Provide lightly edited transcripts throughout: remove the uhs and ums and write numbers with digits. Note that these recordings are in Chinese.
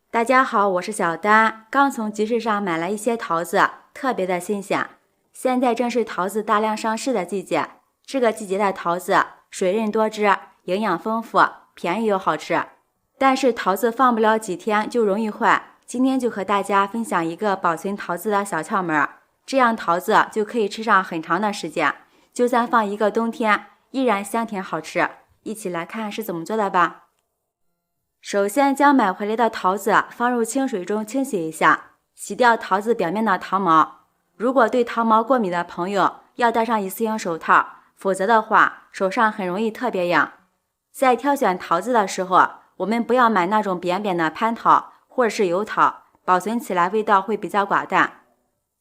大家好，我是小丹，刚从集市上买了一些桃子，特别的新鲜。现在正是桃子大量上市的季节，这个季节的桃子水润多汁，营养丰富，便宜又好吃。但是桃子放不了几天就容易坏，今天就和大家分享一个保存桃子的小窍门，这样桃子就可以吃上很长的时间，就算放一个冬天，依然香甜好吃。一起来看是怎么做的吧。首先将买回来的桃子放入清水中清洗一下，洗掉桃子表面的糖毛。如果对糖毛过敏的朋友，要戴上一次性手套，否则的话手上很容易特别痒。在挑选桃子的时候，我们不要买那种扁扁的蟠桃或者是油桃，保存起来味道会比较寡淡。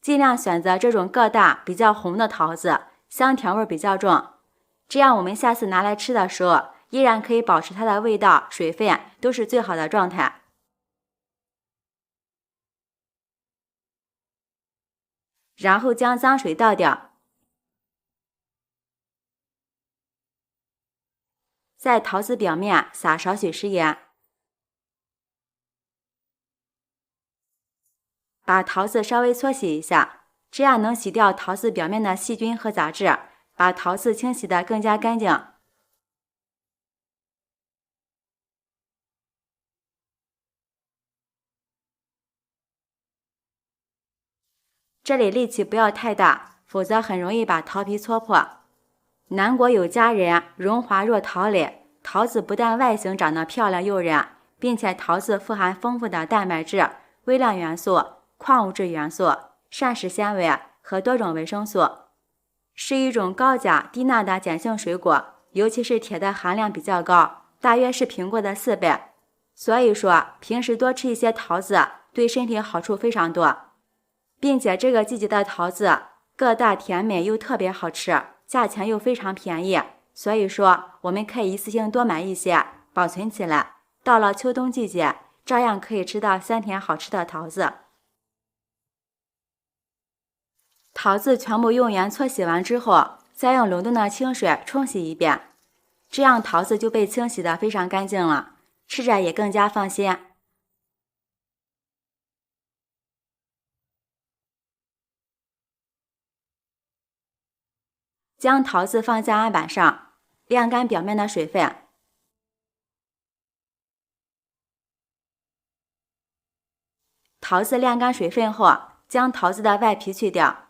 尽量选择这种个大比较红的桃子，香甜味比较重，这样我们下次拿来吃的时候依然可以保持它的味道、水分都是最好的状态。然后将脏水倒掉，在桃子表面撒少许食盐，把桃子稍微搓洗一下，这样能洗掉桃子表面的细菌和杂质，把桃子清洗得更加干净。这里力气不要太大，否则很容易把桃皮搓破。南国有佳人，荣华若桃蕾。桃子不但外形长得漂亮诱人，并且桃子富含丰富的蛋白质、微量元素、矿物质元素、膳食纤维和多种维生素，是一种高钾低钠的碱性水果，尤其是铁的含量比较高，大约是苹果的4倍。所以说，平时多吃一些桃子，对身体好处非常多。并且这个季节的桃子个大甜美又特别好吃，价钱又非常便宜，所以说我们可以一次性多买一些，保存起来，到了秋冬季节照样可以吃到香甜好吃的桃子。桃子全部用盐搓洗完之后，再用流动的清水冲洗一遍，这样桃子就被清洗得非常干净了，吃着也更加放心。将桃子放在案板上，晾干表面的水分。桃子晾干水分后，将桃子的外皮去掉，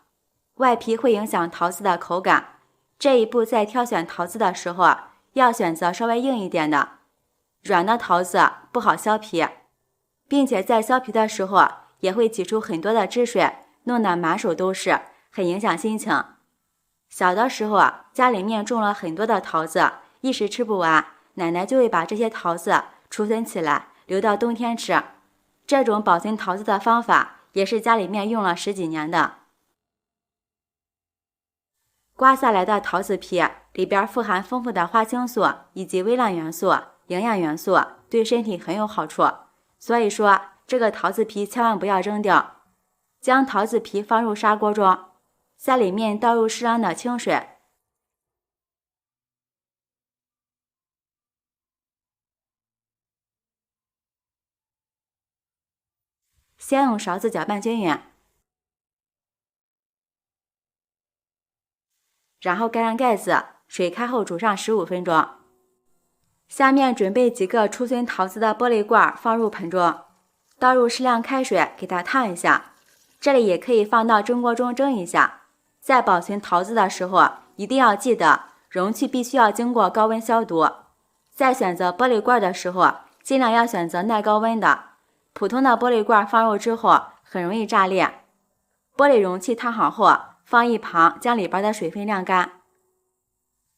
外皮会影响桃子的口感。这一步在挑选桃子的时候，要选择稍微硬一点的，软的桃子不好削皮，并且在削皮的时候也会挤出很多的汁水，弄得满手都是，很影响心情。小的时候家里面种了很多的桃子，一时吃不完，奶奶就会把这些桃子储存起来，留到冬天吃。这种保存桃子的方法也是家里面用了10几年的。刮下来的桃子皮里边富含丰富的花青素以及微量元素、营养元素，对身体很有好处。所以说这个桃子皮千万不要扔掉。将桃子皮放入砂锅中，在里面倒入适量的清水，先用勺子搅拌均匀，然后盖上盖子，水开后煮上15分钟。下面准备几个储存桃子的玻璃罐，放入盆中，倒入适量开水给它烫一下，这里也可以放到蒸锅中蒸一下。在保存桃子的时候，一定要记得容器必须要经过高温消毒。在选择玻璃罐的时候，尽量要选择耐高温的，普通的玻璃罐放入之后很容易炸裂。玻璃容器烫好后，放一旁，将里边的水分晾干。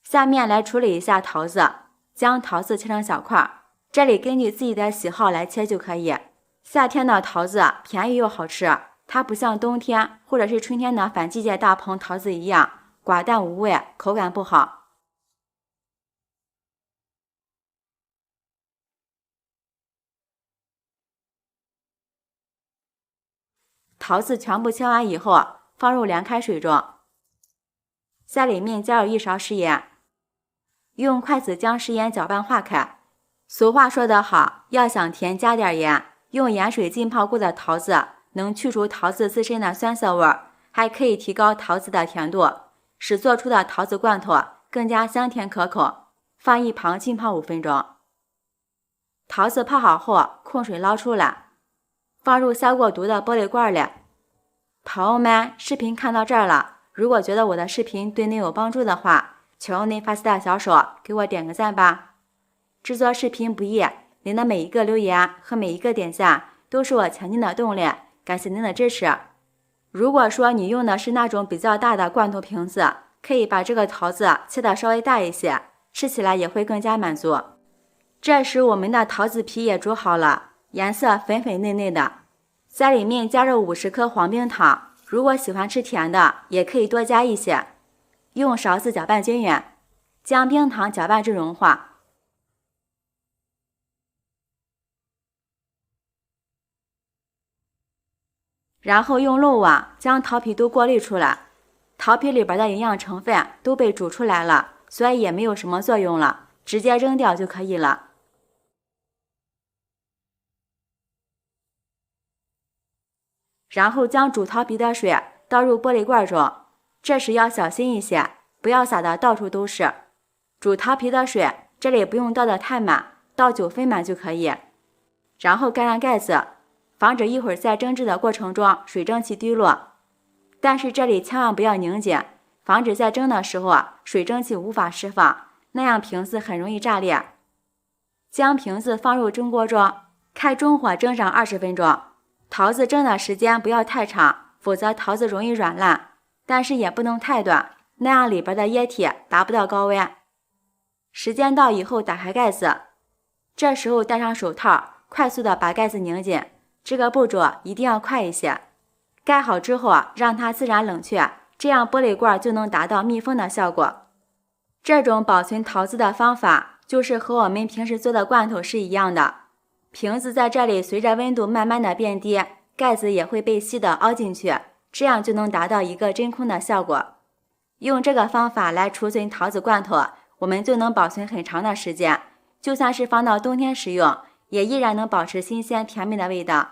下面来处理一下桃子，将桃子切成小块，这里根据自己的喜好来切就可以。夏天的桃子便宜又好吃，它不像冬天或者是春天的反季节大棚桃子一样寡淡无味，口感不好。桃子全部切完以后，放入凉开水中，在里面加入1勺食盐，用筷子将食盐搅拌化开。俗话说得好，要想甜加点盐，用盐水浸泡过的桃子能去除桃子自身的酸涩味，还可以提高桃子的甜度，使做出的桃子罐头更加香甜可口。放一旁浸泡5分钟。桃子泡好后，控水捞出来，放入消过毒的玻璃罐里。朋友们，视频看到这儿了，如果觉得我的视频对您有帮助的话，请用您发丝的小手给我点个赞吧。制作视频不易，您的每一个留言和每一个点赞都是我前进的动力，感谢您的支持。如果说你用的是那种比较大的罐头瓶子，可以把这个桃子切得稍微大一些，吃起来也会更加满足。这时我们的桃子皮也煮好了，颜色粉粉嫩嫩的，在里面加入50克黄冰糖，如果喜欢吃甜的也可以多加一些。用勺子搅拌均匀，将冰糖搅拌至融化。然后用漏网将桃皮都过滤出来，桃皮里边的营养成分都被煮出来了，所以也没有什么作用了，直接扔掉就可以了。然后将煮桃皮的水倒入玻璃罐中，这时要小心一些，不要洒得到处都是。煮桃皮的水这里不用倒得太满，倒9分满就可以。然后盖上盖子，防止一会儿在蒸制的过程中水蒸气滴落。但是这里千万不要拧紧，防止在蒸的时候水蒸气无法释放，那样瓶子很容易炸裂。将瓶子放入蒸锅中，开中火蒸上20分钟。桃子蒸的时间不要太长，否则桃子容易软烂，但是也不能太短，那样里边的液体达不到高温。时间到以后打开盖子，这时候戴上手套，快速的把盖子拧紧，这个步骤一定要快一些。盖好之后让它自然冷却，这样玻璃罐就能达到密封的效果。这种保存桃子的方法就是和我们平时做的罐头是一样的，瓶子在这里随着温度慢慢的变低，盖子也会被吸的凹进去，这样就能达到一个真空的效果。用这个方法来储存桃子罐头，我们就能保存很长的时间，就算是放到冬天食用，也依然能保持新鲜甜美的味道。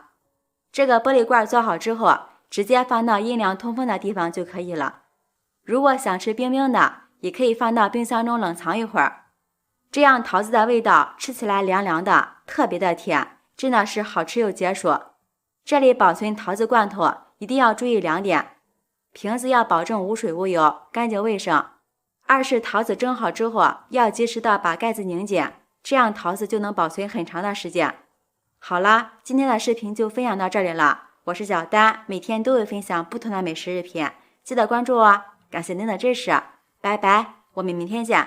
这个玻璃罐做好之后，直接放到阴凉通风的地方就可以了。如果想吃冰冰的，也可以放到冰箱中冷藏一会儿，这样桃子的味道吃起来凉凉的，特别的甜，真的是好吃又解暑。这里保存桃子罐头一定要注意2点：瓶子要保证无水无油，干净卫生；二是桃子蒸好之后要及时的把盖子拧紧，这样桃子就能保存很长的时间。好啦，今天的视频就分享到这里了，我是小丹，每天都会分享不同的美食视频，记得关注哦，感谢您的支持，拜拜，我们明天见。